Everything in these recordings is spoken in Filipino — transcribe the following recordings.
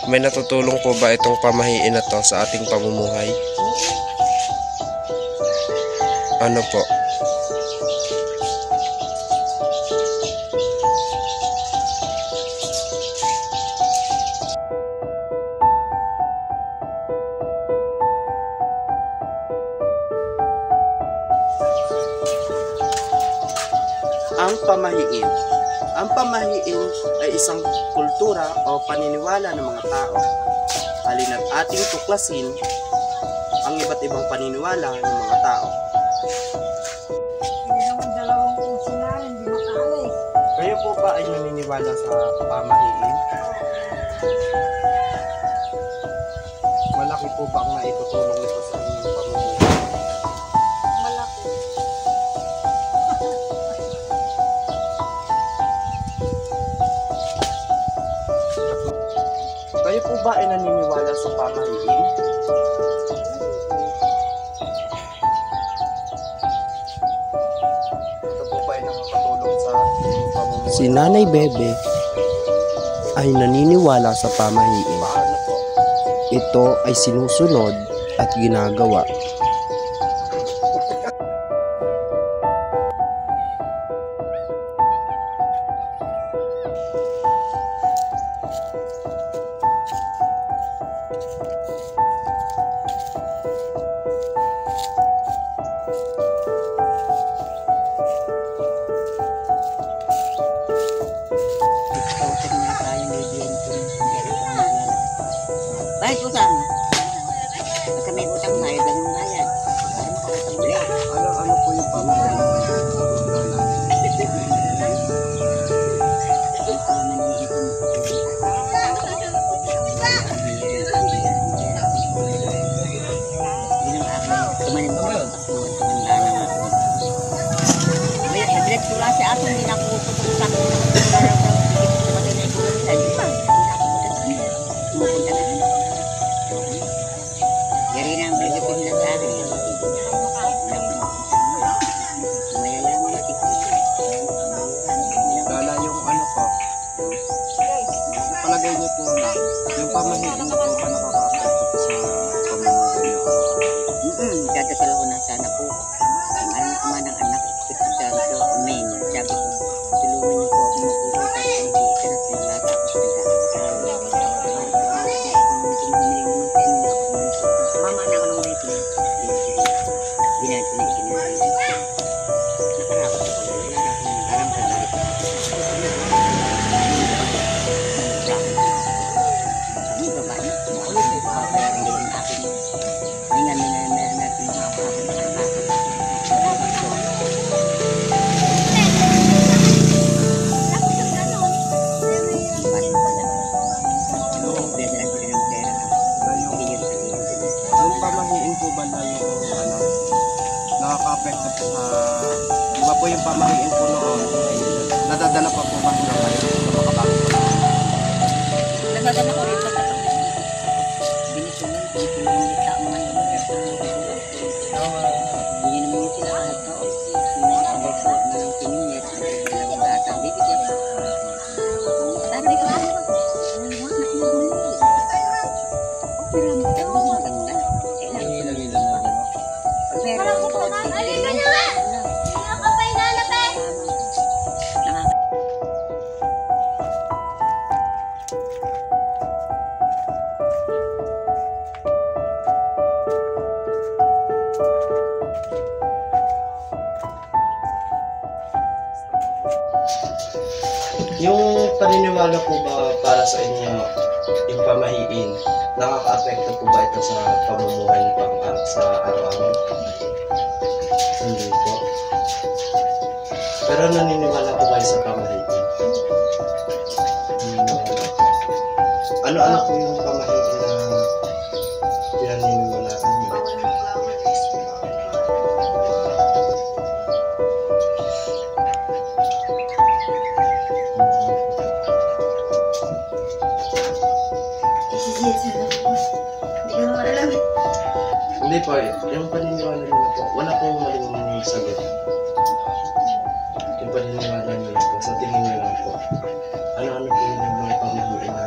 May natutulong po ba itong pamahiin na to sa ating pamumuhay? Ano po? Ang pamahiin. Ang pamahiin ay isang kultura o paniniwala ng mga tao. Halina't ating tuklasin ang iba't ibang paniniwala ng mga tao. Hindi naman dalawang uso na rin, hindi makaalis. Kayo po ba ay naniniwala sa pamahiin? Malaki po ba ang naitutulong nito sa inyong pamumuhay? Malaki. Kayo po ba ay naniniwala sa pamahiin? Ito po ba ay nakakatulong sa inyong pamumuhay? Si Nanay Bebe ay naniniwala sa pamahiin. Paano po? Ito ay sinusunod at ginagawa. Bayad utang. Pag kami utang bayad, ganun bayad. Para makautang ulit. Ano po yung pamahiin? Yun ang aking tumanin mo. Tumanda na nga ako. Direct tula si ato, hindi na ako puputong sa akin. Tumatay na ikulo nila. Di ba? Hindi na ako pumupunta na. Yari na ang bigay nila sa akin. Mayayaman na tigil. Lala yung ano po, palagay niyo po na yung pamahiin po ba nakaka-apekto po sa pamumuhay niyo? Dadasal ko na sana po. Ang alam ko man ng anak, sabi ko, amen. Sabi ko, tulungan niyo po ako mag-uwi kasi nag-iisa na po yung bata ko sa nag-aaral. Mama na ako ng baby. Ginagawa na ikinagawa. Nakarapos ako. Wala na akong alam sa balik. Hindi ba ba? Makulit. Papayarin din ang akin. Hindi nga meron natin mga kapatid na Yung pamahiin po ba na yung ano, nakaka-apekto po sa, di ba po yung pamahiin po noon, nadadala pa po ba hanggang ngayon sa makabago pa? nagagana ko rin sa binisunan yung tao man yung hindi naman yung sila kahit na sinasabay ko na ng pininit ang dalawang bata bibigyan sabi ko ako pero maganda Ilagay lang natin. pero Yung paniniwala po ba para sa inyo, yung pamahiin, nakaka-apekto po ba ito sa pamumuhay niyo sa araw-araw? Hindi po. Pero naniniwala po kayo sa pamahiin? Ano-ano po yung pamahiin na pinaniniwalaan niyo? Hindi po, yung paniniwala nila po, wala pong maling sagot. Yung paniniwala nila po, sa tingin nila po, ano-ano po yung mga pamahiin na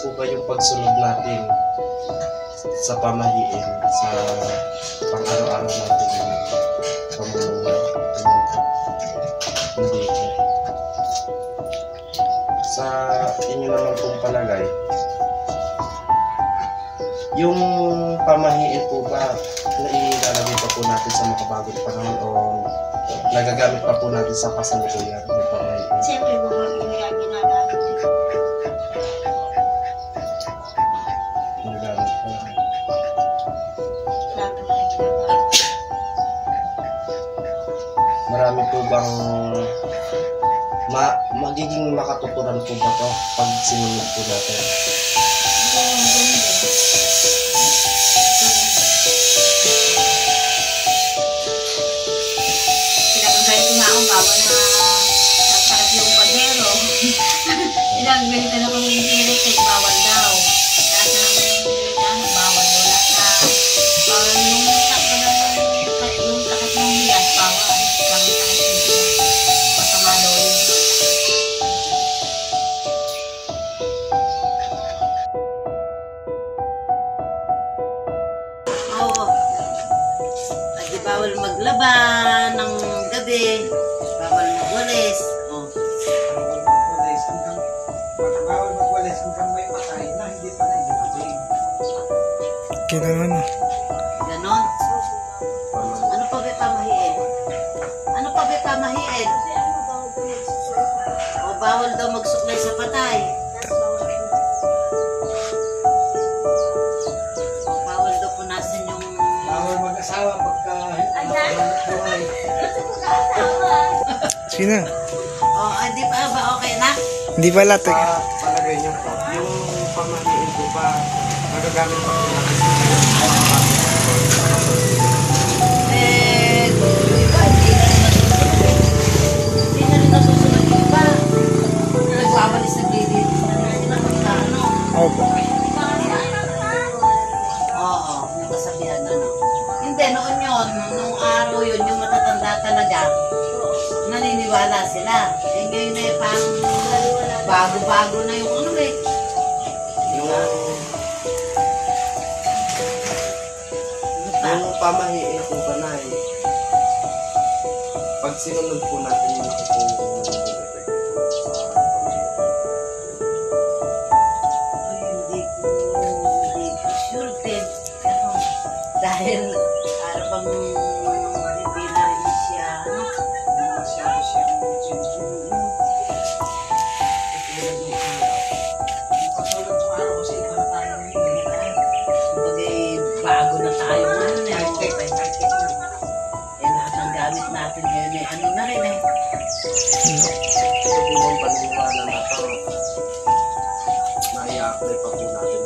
po ba yung pagsunod natin sa pamahiin sa pang-araw-araw natin pamumuhay? Hindi po. Sa inyo naman pong palagay, yung pamahiin po ba na ilalagay pa po natin sa makabagong panahon o nagagamit pa po natin sa kasalukuyan yung pamahiin? Siyempre, mga ginagamit. Nagagamit pa. Lahat ng mga ginagamit. Marami po bang magiging makatuturan po ba to pag sinunod po natin? Pinagagayat nga ako bawal na nagsakat yung padero. Pinagagayat na kung hindi kay bawal daw. Lahat ng pinagagayat bawal daw. Lahat na bawal yung takot ng bigas bawal. Bawal takot ng bigas. Masama daw yun. Oo. At di bawal maglaba ng gabi. Bawal magwalis. Oh. Bawal magwalis hanggang may patay na hindi pa na ibigay. Kailangan. Ganon. Ano pa ba pamahiin? Ano pa ba pamahiin? O bawal daw magsuklay sa patay. O bawal daw punasan yung... Bawal mag-asawa pagka napalangat buhay. Sino? O, di pa ba okay na? Hindi pala. Sa palagay niyo po, yung pamahiin po ba nagagamit pa po natin sa Eh, di ba, hindi na rin nasusunod yung iba. Nagwawalis na glilinis na rin sila magkano. Opo. Oo, yung kasabihan ano. Hindi, noon yun, nung araw yun, yung matatanda talaga, naniniwala sila. Eh ngayon na pang bago-bago na yung ano eh. yung pamahiin po ba na pag sinunod po natin yung nakapulong ng effect po sa pamahiin? Ay, hindi ko sure din. Ano, dahil para bang hindi na rin siya, ano, Hindi masyado siyang sinusunod. Katulad ng araw. Katulad ng araw kasi iba na tayo ngayon. bagay bago na tayo ngayon eh. High-tech na. Eh, lahat ng gamit natin ngayon eh, ano na rin eh. Ito po bang paniniwala na ito na-i-apply pa po natin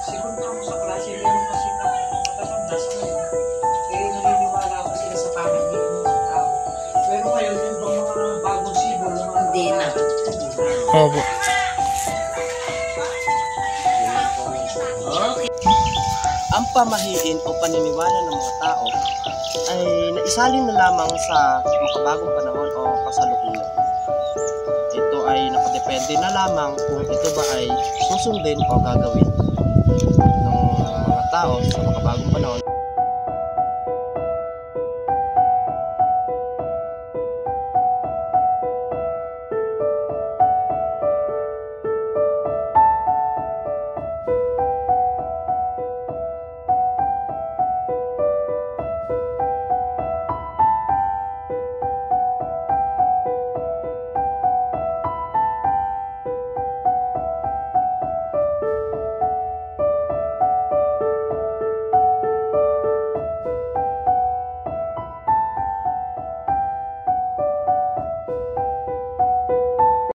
Siguro na ako sa klase, meron kasi matatanda sa ngayon. Kaya naniniwala pa sila sa pamahiin ng tao. Pero ngayon, yung bang mga bagong sibol, mga Hindi na. Opo. Okay. Ang pamahiin o paniniwala ng mga tao ay naisalin na lamang sa makabagong panahon o kasalukuyan. Ito ay nakadepende na lamang kung ito ba ay susundin o gagawin ng mga tao sa makabagong panahon